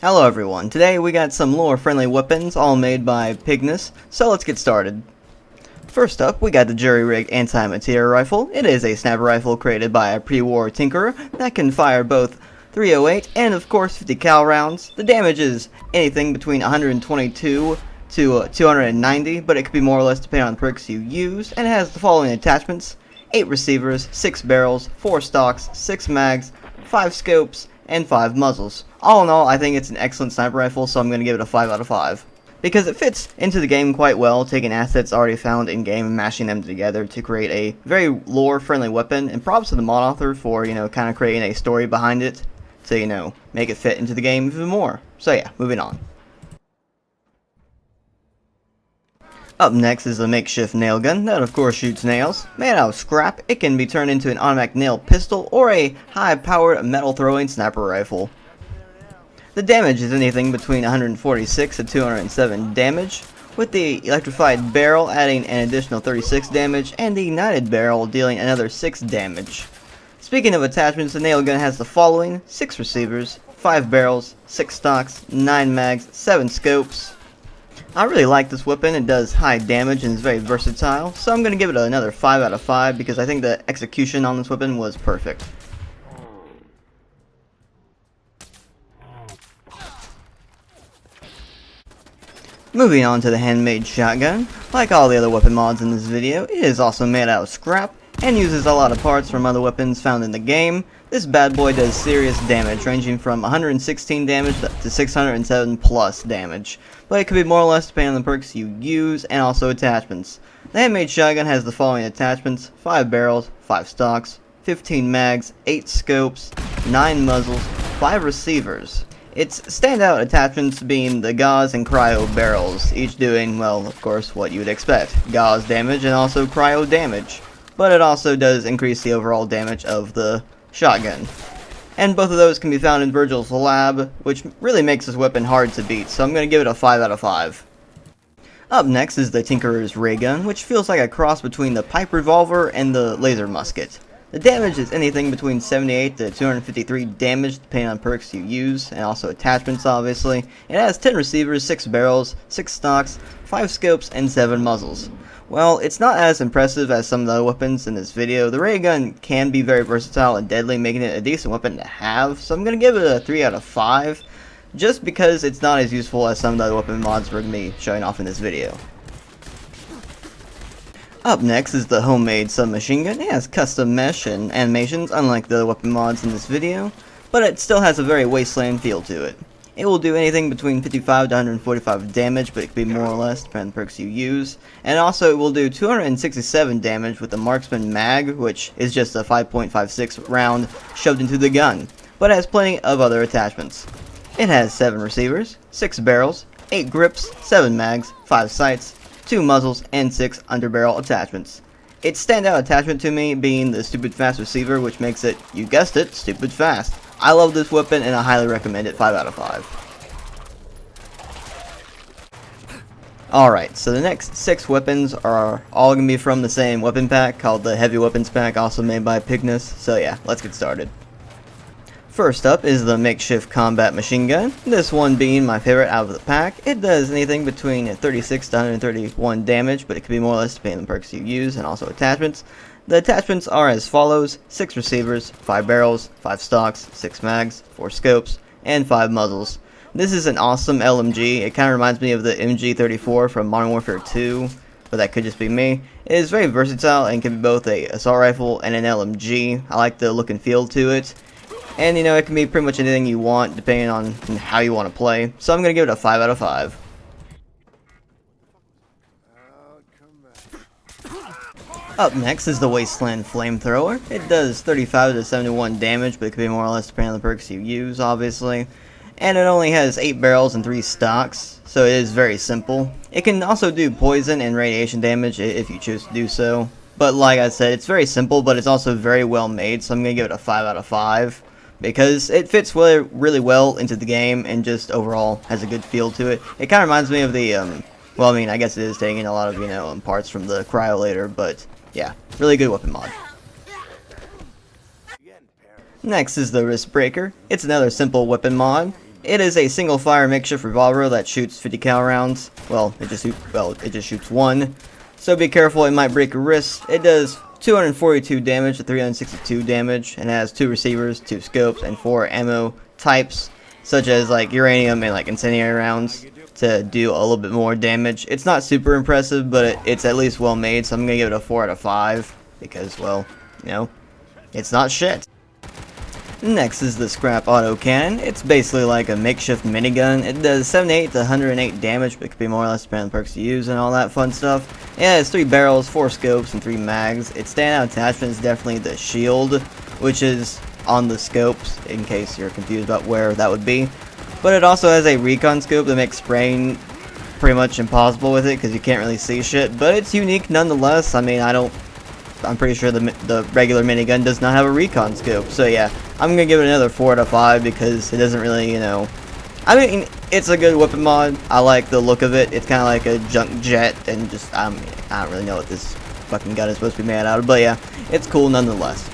Hello everyone, today we got some lore friendly weapons all made by Pigness, so let's get started. First up, we got the jury-rigged anti-materiel rifle. It is a sniper rifle created by a pre-war tinkerer that can fire both 308 and of course 50 cal rounds. The damage is anything between 122 to 290, but it could be more or less depending on the perks you use, and it has the following attachments: 8 receivers, 6 barrels, 4 stocks, 6 mags, 5 scopes, and 5 muzzles. All in all, I think it's an excellent sniper rifle, so I'm going to give it a 5 out of 5. Because it fits into the game quite well, taking assets already found in game and mashing them together to create a very lore-friendly weapon, and props to the mod author for, kind of creating a story behind it to, make it fit into the game even more. So yeah, moving on. Up next is the Makeshift Nailgun, that of course shoots nails. Made out of scrap, it can be turned into an automatic nail pistol or a high-powered metal-throwing sniper rifle. The damage is anything between 146 to 207 damage, with the electrified barrel adding an additional 36 damage, and the ignited barrel dealing another 6 damage. Speaking of attachments, the Nailgun has the following: 6 receivers, 5 barrels, 6 stocks, 9 mags, 7 scopes. I really like this weapon. It does high damage and is very versatile, so I'm going to give it another 5 out of 5 because I think the execution on this weapon was perfect. Moving on to the Handmade Shotgun. Like all the other weapon mods in this video, it is also made out of scrap and uses a lot of parts from other weapons found in the game. This bad boy does serious damage, ranging from 116 damage to 607 plus damage, but it could be more or less depending on the perks you use and also attachments. The Handmade Shotgun has the following attachments: 5 barrels, 5 stocks, 15 mags, 8 scopes, 9 muzzles, 5 receivers. Its standout attachments being the gauze and cryo barrels, each doing, well, of course, what you would expect: gauze damage and also cryo damage. But it also does increase the overall damage of the shotgun. And both of those can be found in Virgil's lab, which really makes this weapon hard to beat, so I'm going to give it a 5 out of 5. Up next is the Tinkerer's Raygun, which feels like a cross between the pipe revolver and the laser musket. The damage is anything between 78 to 253 damage depending on perks you use, and also attachments obviously. It has 10 receivers, 6 barrels, 6 stocks, 5 scopes, and 7 muzzles. Well, it's not as impressive as some of the other weapons in this video. The Raygun can be very versatile and deadly, making it a decent weapon to have, so I'm going to give it a 3 out of 5, just because it's not as useful as some of the other weapon mods we're going to be showing off in this video. Up next is the homemade Submachine Gun. It has custom mesh and animations, unlike the other weapon mods in this video, but it still has a very Wasteland feel to it. It will do anything between 55 to 145 damage, but it can be more or less depending on the perks you use. And also it will do 267 damage with the Marksman Mag, which is just a 5.56 round shoved into the gun, but it has plenty of other attachments. It has 7 receivers, 6 barrels, 8 grips, 7 mags, 5 sights, 2 muzzles, and 6 underbarrel attachments. Its standout attachment to me being the stupid fast receiver, which makes it, you guessed it, stupid fast. I love this weapon and I highly recommend it. 5 out of 5. Alright, so the next 6 weapons are all going to be from the same weapon pack called the Heavy Weapons Pack, also made by Pigness. So yeah, let's get started. First up is the Makeshift Combat Machine Gun, this one being my favorite out of the pack. It does anything between 36 to 131 damage, but it can be more or less depending on the perks you use and also attachments. The attachments are as follows: 6 receivers, 5 barrels, 5 stocks, 6 mags, 4 scopes, and 5 muzzles. This is an awesome LMG. It kind of reminds me of the MG34 from Modern Warfare 2, but that could just be me. It is very versatile and can be both a assault rifle and an LMG. I like the look and feel to it. And it can be pretty much anything you want depending on how you want to play. So I'm going to give it a 5 out of 5. Up next is the Wasteland Flamethrower. It does 35 to 71 damage, but it can be more or less depending on the perks you use, obviously. And it only has 8 barrels and 3 stocks, so it is very simple. It can also do poison and radiation damage if you choose to do so. But like I said, it's very simple, but it's also very well made, so I'm going to give it a 5 out of 5. Because it fits really well into the game and just overall has a good feel to it. It kind of reminds me of the, well, I mean, I guess it is taking a lot of, parts from the Cryolator, but yeah, really good weapon mod. Next is the Wristbreaker. It's another simple weapon mod. It is a single fire makeshift revolver that shoots 50 cal rounds. Well, it just shoots one. So be careful, it might break your wrist. It does 242 damage to 362 damage and has 2 receivers, 2 scopes, and 4 ammo types, such as like uranium and like incendiary rounds, to do a little bit more damage. It's not super impressive, but it's at least well made, so I'm gonna give it a 4 out of 5 because, well, you know, it's not shit. Next is the scrap autocannon. It's basically like a makeshift minigun. It does 78 to 108 damage, but it could be more or less depending on the perks you use and all that fun stuff. It has 3 barrels, 4 scopes, and 3 mags. Its standout attachment is definitely the shield, which is on the scopes, in case you're confused about where that would be. But it also has a recon scope that makes spraying pretty much impossible with it, because you can't really see shit. But it's unique nonetheless. I mean, I'm pretty sure the regular minigun does not have a recon scope. So yeah, I'm gonna give it another 4 out of 5 because it doesn't really, you know, I mean, it's a good weapon mod. I like the look of it. It's kind of like a junk jet, and just I don't really know what this fucking gun is supposed to be made out of, but yeah, it's cool nonetheless.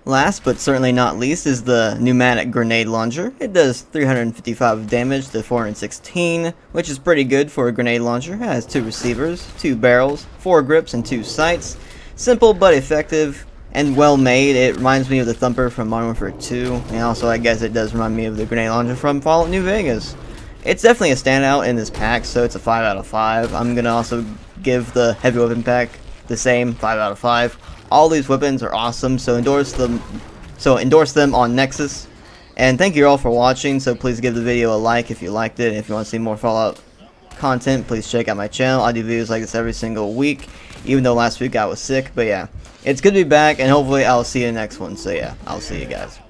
Last but certainly not least is the Pneumatic Grenade launcher. It does 355 damage to 416, which is pretty good for a grenade launcher. It has 2 receivers, 2 barrels, 4 grips, and 2 sights. Simple but effective and well made. It reminds me of the Thumper from Modern Warfare 2, and also I guess it does remind me of the grenade launcher from Fallout New Vegas. It's definitely a standout in this pack, so it's a 5 out of 5. I'm gonna also give the heavy weapon pack the same 5 out of 5. All these weapons are awesome, so endorse them on Nexus. And thank you all for watching, so please give the video a like if you liked it. And if you want to see more Fallout content, please check out my channel. I do videos like this every single week, even though last week I was sick. But yeah, it's good to be back, and hopefully I'll see you in the next one. So yeah, I'll see you guys.